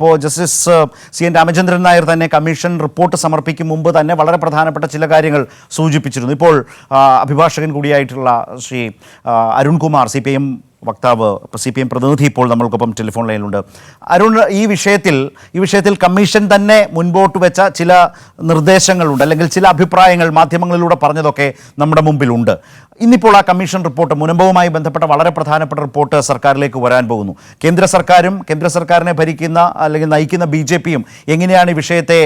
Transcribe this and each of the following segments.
ഇപ്പോൾ justice CN Ramachandran Nair തന്നെ commission report സമർപ്പിക്കും മുമ്പ് തന്നെ വളരെ പ്രധാനപ്പെട്ട ചില കാര്യങ്ങൾ സൂചിപ്പിച്ചിരുന്നു. ഇപ്പോൾ അഭിഭാഷകൻ കൂടിയായിട്ടുള്ള ശ്രീ അരുൺകുമാർ CPIM വക്താവ് CPIM പ്രതിനിധി ഇപ്പോൾ നമ്മൾക്കൊപ്പം ടെലിഫോൺ ലൈനിലുണ്ട്. അരുൺ, ഈ വിഷയത്തിൽ കമ്മീഷൻ തന്നെ മുൻപോട്ട് വെച്ച ചില നിർദ്ദേശങ്ങളുണ്ട്, അല്ലെങ്കിൽ ചില അഭിപ്രായങ്ങൾ മാധ്യമങ്ങളിലൂടെ പറഞ്ഞതൊക്കെ നമ്മുടെ മുമ്പിലുണ്ട്. ഇന്നിപ്പോൾ ആ കമ്മീഷൻ റിപ്പോർട്ട് മുനമ്പവുമായി ബന്ധപ്പെട്ട വളരെ പ്രധാനപ്പെട്ട റിപ്പോർട്ട് സർക്കാരിലേക്ക് വരാൻ പോകുന്നു. കേന്ദ്ര സർക്കാരിനെ ഭരിക്കുന്ന അല്ലെങ്കിൽ നയിക്കുന്ന BJPയും എങ്ങനെയാണ് ഈ വിഷയത്തെ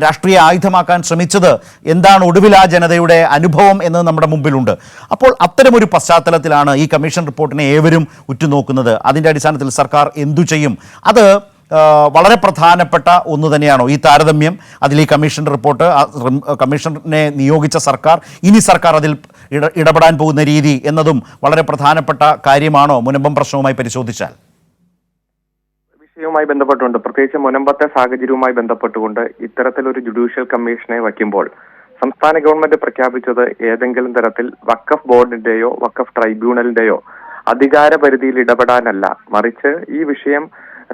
രാഷ്ട്രീയ ആയുധമാക്കാൻ ശ്രമിച്ചത്, എന്താണ് ഒടുവിൽ ആ ജനതയുടെ അനുഭവം എന്നത് നമ്മുടെ മുമ്പിലുണ്ട്. അപ്പോൾ അത്തരമൊരു പശ്ചാത്തലത്തിലാണ് ഈ കമ്മീഷൻ റിപ്പോർട്ടിനെ ഏവരും ഉറ്റുനോക്കുന്നത്. അതിൻ്റെ അടിസ്ഥാനത്തിൽ സർക്കാർ എന്തു ചെയ്യും? അത് വളരെ പ്രധാനപ്പെട്ട ഒന്ന് തന്നെയാണോ ഈ താരതമ്യം? അതിൽ ഈ കമ്മീഷൻ റിപ്പോർട്ട്, കമ്മീഷനെ നിയോഗിച്ച സർക്കാർ, ഇനി സർക്കാർ അതിൽ ഇടപെടാൻ പോകുന്ന രീതി എന്നതും വളരെ പ്രധാനപ്പെട്ട കാര്യമാണോ മുനമ്പം പ്രശ്നവുമായി പരിശോധിച്ചാൽ? വിഷയവുമായി ബന്ധപ്പെട്ടുകൊണ്ട്, പ്രത്യേകിച്ച് മുനമ്പത്തെ സാഹചര്യവുമായി ബന്ധപ്പെട്ടുകൊണ്ട് ഇത്തരത്തിലൊരു ജുഡീഷ്യൽ കമ്മീഷനെ വയ്ക്കുമ്പോൾ സംസ്ഥാന ഗവൺമെന്റ് പ്രഖ്യാപിച്ചത് ഏതെങ്കിലും തരത്തിൽ വഖഫ് ബോർഡിന്റെയോ വഖഫ് ട്രൈബ്യൂണലിന്റെയോ അധികാര പരിധിയിൽ ഇടപെടാനല്ല, മറിച്ച് ഈ വിഷയം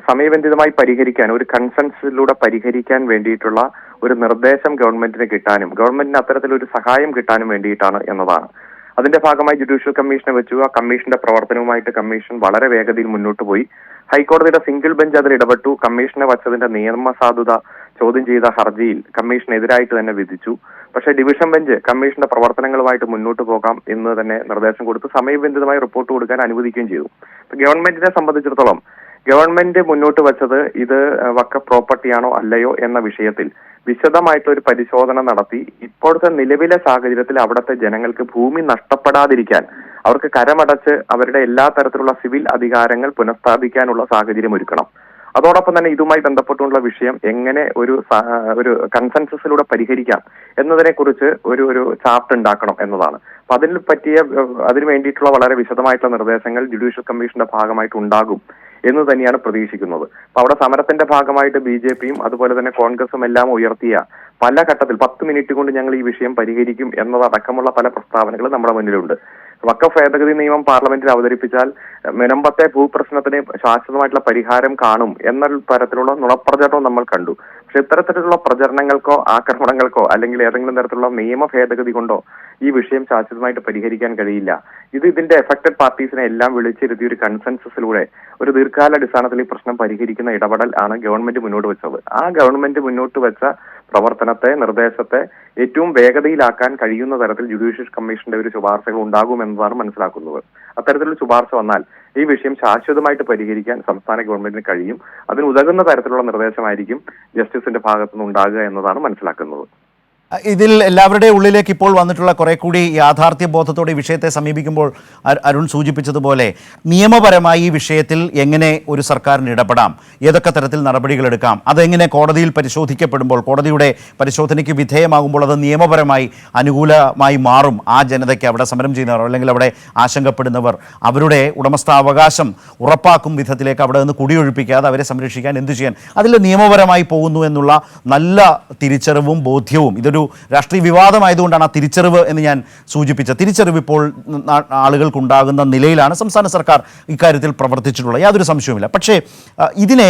സമയബന്ധിതമായി പരിഹരിക്കാൻ, ഒരു കൺസെൻസസിലൂടെ പരിഹരിക്കാൻ വേണ്ടിയിട്ടുള്ള ഒരു നിർദ്ദേശം ഗവൺമെന്റിന് കിട്ടാനും ഗവൺമെന്റിന് അത്തരത്തിലൊരു സഹായം കിട്ടാനും വേണ്ടിയിട്ടാണ് എന്നതാണ്. അതിന്റെ ഭാഗമായി ജുഡീഷ്യൽ കമ്മീഷനെ വെച്ചു. ആ കമ്മീഷന്റെ പ്രവർത്തനവുമായിട്ട് കമ്മീഷൻ വളരെ വേഗതയിൽ മുന്നോട്ട് പോയി. ഹൈക്കോടതിയുടെ സിംഗിൾ ബെഞ്ച് അതിൽ ഇടപെട്ടു. കമ്മീഷനെ വച്ചതിന്റെ നിയമസാധുത ചോദ്യം ചെയ്ത ഹർജിയിൽ കമ്മീഷനെതിരായിട്ട് തന്നെ വിധിച്ചു. പക്ഷേ ഡിവിഷൻ ബെഞ്ച് കമ്മീഷന്റെ പ്രവർത്തനങ്ങളുമായിട്ട് മുന്നോട്ട് പോകാം എന്ന് തന്നെ നിർദ്ദേശം കൊടുത്ത് സമയബന്ധിതമായി റിപ്പോർട്ട് കൊടുക്കാൻ അനുവദിക്കുകയും ചെയ്തു. ഗവൺമെന്റിനെ സംബന്ധിച്ചിടത്തോളം ഗവൺമെന്റ് മുന്നോട്ട് വെച്ചത് ഇത് വഖഫ് പ്രോപ്പർട്ടിയാണോ അല്ലയോ എന്ന വിഷയത്തിൽ വിശദമായിട്ടൊരു പരിശോധന നടത്തി ഇപ്പോഴത്തെ നിലവിലെ സാഹചര്യത്തിൽ അവിടുത്തെ ജനങ്ങൾക്ക് ഭൂമി നഷ്ടപ്പെടാതിരിക്കാൻ, അവർക്ക് കരമടച്ച് അവരുടെ എല്ലാ തരത്തിലുള്ള സിവിൽ അധികാരങ്ങൾ പുനഃസ്ഥാപിക്കാനുള്ള സാഹചര്യം ഒരുക്കണം. അതോടൊപ്പം തന്നെ ഇതുമായി ബന്ധപ്പെട്ടുള്ള വിഷയം എങ്ങനെ ഒരു കൺസെൻസസിലൂടെ പരിഹരിക്കാം എന്നതിനെ കുറിച്ച് ഒരു ചാർട്ട് ഉണ്ടാക്കണം എന്നതാണ്. അപ്പൊ അതിനു വേണ്ടിയിട്ടുള്ള വളരെ വിശദമായിട്ടുള്ള നിർദ്ദേശങ്ങൾ ജുഡീഷ്യൽ കമ്മീഷന്റെ ഭാഗമായിട്ട് ഉണ്ടാകും എന്ന് തന്നെയാണ് പ്രതീക്ഷിക്കുന്നത്. അപ്പൊ അവിടെ സമരത്തിന്റെ ഭാഗമായിട്ട് BJPയും അതുപോലെ തന്നെ കോൺഗ്രസും എല്ലാം ഉയർത്തിയ പല ഘട്ടത്തിൽ 10 മിനിറ്റ് കൊണ്ട് ഞങ്ങൾ ഈ വിഷയം പരിഹരിക്കും എന്നതടക്കമുള്ള പല പ്രസ്താവനകൾ നമ്മുടെ മുന്നിലുണ്ട്. വഖഫ് ഭേദഗതി നിയമം പാർലമെന്റിൽ അവതരിപ്പിച്ചാൽ മുനമ്പത്തെ ഭൂപ്രശ്നത്തിന് ശാശ്വതമായിട്ടുള്ള പരിഹാരം കാണും എന്ന തരത്തിലുള്ള നുണപ്രചരണവും നമ്മൾ കണ്ടു. പക്ഷെ ഇത്തരത്തിലുള്ള പ്രചരണങ്ങൾക്കോ ആക്രമണങ്ങൾക്കോ അല്ലെങ്കിൽ ഏതെങ്കിലും തരത്തിലുള്ള നിയമ ഭേദഗതി കൊണ്ടോ ഈ വിഷയം ശാശ്വതമായിട്ട് പരിഹരിക്കാൻ കഴിയില്ല. ഇതിന്റെ എഫക്റ്റഡ് പാർട്ടീസിനെ എല്ലാം വിളിച്ചിരുത്തി ഒരു കൺസെൻസസിലൂടെ ഒരു ദീർഘകാലാടിസ്ഥാനത്തിൽ ഈ പ്രശ്നം പരിഹരിക്കുന്ന ഇടപെടൽ ആണ് ഗവൺമെന്റ് മുന്നോട്ട് വെച്ചത്. ആ ഗവൺമെന്റ് മുന്നോട്ട് വെച്ച പ്രവർത്തനത്തെ, നിർദ്ദേശത്തെ ഏറ്റവും വേഗതയിലാക്കാൻ കഴിയുന്ന തരത്തിൽ ജുഡീഷ്യൽ കമ്മീഷന്റെ ഒരു ശുപാർശകൾ ഉണ്ടാകുമെന്നതാണ് മനസ്സിലാക്കുന്നത്. അത്തരത്തിലുള്ള ശുപാർശ വന്നാൽ ഈ വിഷയം ശാശ്വതമായിട്ട് പരിഹരിക്കാൻ സംസ്ഥാന ഗവൺമെന്റിന് കഴിയും. അതിന് ഉതകുന്ന തരത്തിലുള്ള നിർദ്ദേശമായിരിക്കും ജസ്റ്റിസിന്റെ ഭാഗത്തുനിന്ന് ഉണ്ടാകുക എന്നതാണ് മനസ്സിലാക്കുന്നത്. ഇതിൽ എല്ലാവരുടെയും ഉള്ളിലേക്ക് ഇപ്പോൾ വന്നിട്ടുള്ള കുറെ കൂടി യാഥാർത്ഥ്യ ബോധത്തോടെ ഈ വിഷയത്തെ സമീപിക്കുമ്പോൾ അരുൺ സൂചിപ്പിച്ചതുപോലെ നിയമപരമായി ഈ വിഷയത്തിൽ എങ്ങനെ ഒരു സർക്കാരിന് ഇടപെടാം, ഏതൊക്കെ തരത്തിൽ നടപടികളെടുക്കാം, അതെങ്ങനെ കോടതിയിൽ പരിശോധിക്കപ്പെടുമ്പോൾ, കോടതിയുടെ പരിശോധനയ്ക്ക് വിധേയമാകുമ്പോൾ അത് നിയമപരമായി അനുകൂലമായി മാറും. ആ ജനതയ്ക്ക്, അവിടെ സമരം ചെയ്യുന്നവർ അല്ലെങ്കിൽ അവിടെ ആശങ്കപ്പെടുന്നവർ, അവരുടെ ഉടമസ്ഥാവകാശം ഉറപ്പാക്കും വിധത്തിലേക്ക് അവിടെ നിന്ന് കുടിയൊഴിപ്പിക്കാതെ അവരെ സംരക്ഷിക്കാൻ എന്തു ചെയ്യാൻ, അതിൽ നിയമപരമായി പോകുന്നു എന്നുള്ള നല്ല തിരിച്ചറിവും ബോധ്യവും, ഇതൊരു രാഷ്ട്രീയ വിവാദമായതുകൊണ്ടാണ് ആ തിരിച്ചറിവ് എന്ന് ഞാൻ സൂചിപ്പിച്ചത്. തിരിച്ചറിവ് ഇപ്പോൾ ആളുകൾക്കുണ്ടാകുന്ന നിലയിലാണ് സംസ്ഥാന സർക്കാർ ഇക്കാര്യത്തിൽ പ്രവർത്തിച്ചിട്ടുള്ളത്, യാതൊരു സംശയവുമില്ല. പക്ഷേ ഇതിനെ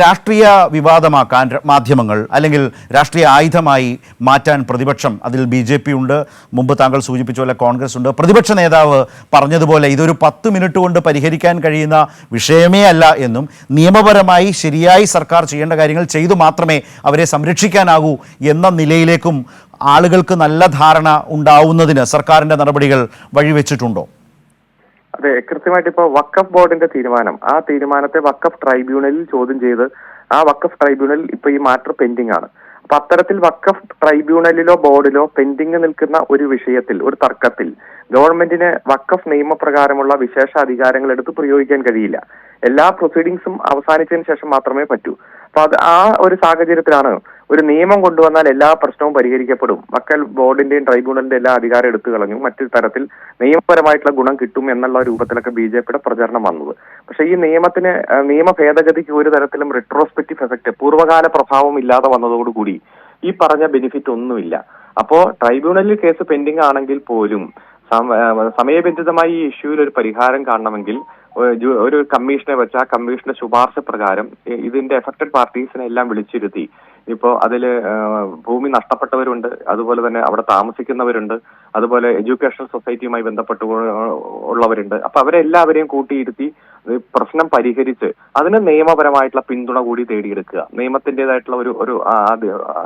രാഷ്ട്രീയ വിവാദമാക്കാൻ മാധ്യമങ്ങൾ അല്ലെങ്കിൽ രാഷ്ട്രീയ ആയുധമായി മാറ്റാൻ പ്രതിപക്ഷം, അതിൽ BJP ഉണ്ട്, മുമ്പ് താങ്കൾ സൂചിപ്പിച്ച പോലെ കോൺഗ്രസ് ഉണ്ട്. പ്രതിപക്ഷ നേതാവ് പറഞ്ഞതുപോലെ ഇതൊരു 10 മിനിറ്റ് കൊണ്ട് പരിഹരിക്കാൻ കഴിയുന്ന വിഷയമേ അല്ല എന്നും നിയമപരമായി ശരിയായി സർക്കാർ ചെയ്യേണ്ട കാര്യങ്ങൾ ചെയ്തു മാത്രമേ അവരെ സംരക്ഷിക്കാനാകൂ എന്ന നിലയിലേക്കും ആളുകൾക്ക് നല്ല ധാരണ ഉണ്ടാവുന്നതിന് സർക്കാരിന്റെ നടപടികൾ വഴിവെച്ചിട്ടുണ്ടോ? അതെ, കൃത്യമായിട്ട് ഇപ്പോൾ വഖഫ് ബോർഡിന്റെ തീരുമാനം, ആ തീരുമാനത്തെ വഖഫ് ട്രൈബ്യൂണലിൽ ചോദ്യം ചെയ്ത് ആ വഖഫ് ട്രൈബ്യൂണൽ ഇപ്പൊ ഈ മാറ്റർ പെൻഡിംഗ് ആണ്. അപ്പൊ അത്തരത്തിൽ വഖഫ് ട്രൈബ്യൂണലിലോ ബോർഡിലോ പെൻഡിംഗ് നിൽക്കുന്ന ഒരു വിഷയത്തിൽ, ഒരു തർക്കത്തിൽ ഗവൺമെന്റിന് വഖഫ് നിയമപ്രകാരമുള്ള വിശേഷ അധികാരങ്ങൾ എടുത്ത് പ്രയോഗിക്കാൻ കഴിയില്ല. എല്ലാ പ്രൊസീഡിങ്സും അവസാനിച്ചതിന് ശേഷം മാത്രമേ പറ്റൂ. അപ്പൊ ആ ഒരു സാഹചര്യത്തിലാണ് ഒരു നിയമം കൊണ്ടുവന്നാൽ എല്ലാ പ്രശ്നവും പരിഹരിക്കപ്പെടും, വഖഫ് ബോർഡിന്റെയും ട്രൈബ്യൂണലിന്റെ എല്ലാ അധികാരം എടുത്തു കളഞ്ഞു, മറ്റൊരു തരത്തിൽ നിയമപരമായിട്ടുള്ള ഗുണം കിട്ടും എന്നുള്ള രൂപത്തിലൊക്കെ BJPയുടെ പ്രചരണം വന്നത്. പക്ഷെ ഈ നിയമ ഭേദഗതിക്ക് ഒരു തരത്തിലും റിട്രോസ്പെക്റ്റീവ് എഫക്ട്, പൂർവ്വകാല പ്രഭാവം ഇല്ലാതെ വന്നതോടുകൂടി ഈ പറഞ്ഞ ബെനിഫിറ്റ് ഒന്നുമില്ല. അപ്പോ ട്രൈബ്യൂണലിൽ കേസ് പെൻഡിംഗ് ആണെങ്കിൽ പോലും സമയബന്ധിതമായി ഈ ഇഷ്യൂവിൽ ഒരു പരിഹാരം കാണണമെങ്കിൽ ഒരു കമ്മീഷനെ വെച്ച് ആ കമ്മീഷന്റെ ശുപാർശ പ്രകാരം ഇതിന്റെ എഫക്റ്റഡ് പാർട്ടീസിനെ എല്ലാം വിളിച്ചിരുത്തി. ഇപ്പോ അതില് ഭൂമി നഷ്ടപ്പെട്ടവരുണ്ട്, അതുപോലെ തന്നെ അവിടെ താമസിക്കുന്നവരുണ്ട്, അതുപോലെ എഡ്യൂക്കേഷണൽ സൊസൈറ്റിയുമായി ബന്ധപ്പെട്ട് ഉള്ളവരുണ്ട്. അപ്പൊ അവരെല്ലാവരെയും കൂട്ടിയിരുത്തി പ്രശ്നം പരിഹരിച്ച് അതിന് നിയമപരമായിട്ടുള്ള പിന്തുണ കൂടി നേടിയെടുക്കുക, നിയമത്തിന്റേതായിട്ടുള്ള ഒരു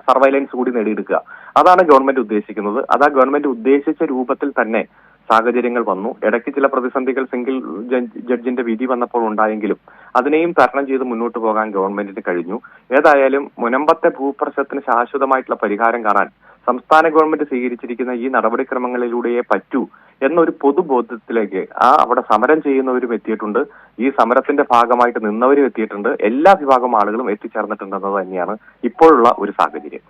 സർവൈലൻസ് കൂടി നേടിയെടുക്കുക. അതാണ് ഗവൺമെന്റ് ഉദ്ദേശിക്കുന്നത്. അതാ ഗവൺമെന്റ് ഉദ്ദേശിച്ച രൂപത്തിൽ തന്നെ സാഹചര്യങ്ങൾ വന്നു. ഇടയ്ക്ക് ചില പ്രതിസന്ധികൾ സിംഗിൾ ജഡ്ജിന്റെ വിധി വന്നപ്പോൾ ഉണ്ടായെങ്കിലും അതിനെയും തരണം ചെയ്ത് മുന്നോട്ട് പോകാൻ ഗവൺമെന്റിന് കഴിഞ്ഞു. ഏതായാലും മുനമ്പത്തെ ഭൂപ്രശ്നത്തിന് ശാശ്വതമായിട്ടുള്ള പരിഹാരം കാണാൻ സംസ്ഥാന ഗവൺമെന്റ് സ്വീകരിച്ചിരിക്കുന്ന ഈ നടപടിക്രമങ്ങളിലൂടെയേ പറ്റൂ എന്നൊരു പൊതുബോധത്തിലേക്ക് അവിടെ സമരം ചെയ്യുന്നവരും എത്തിയിട്ടുണ്ട്, ഈ സമരത്തിന്റെ ഭാഗമായിട്ട് നിന്നവരും എത്തിയിട്ടുണ്ട്, എല്ലാ വിഭാഗം ആളുകളും എത്തിച്ചേർന്നിട്ടുണ്ടെന്നത് തന്നെയാണ് ഇപ്പോഴുള്ള ഒരു സാഹചര്യം.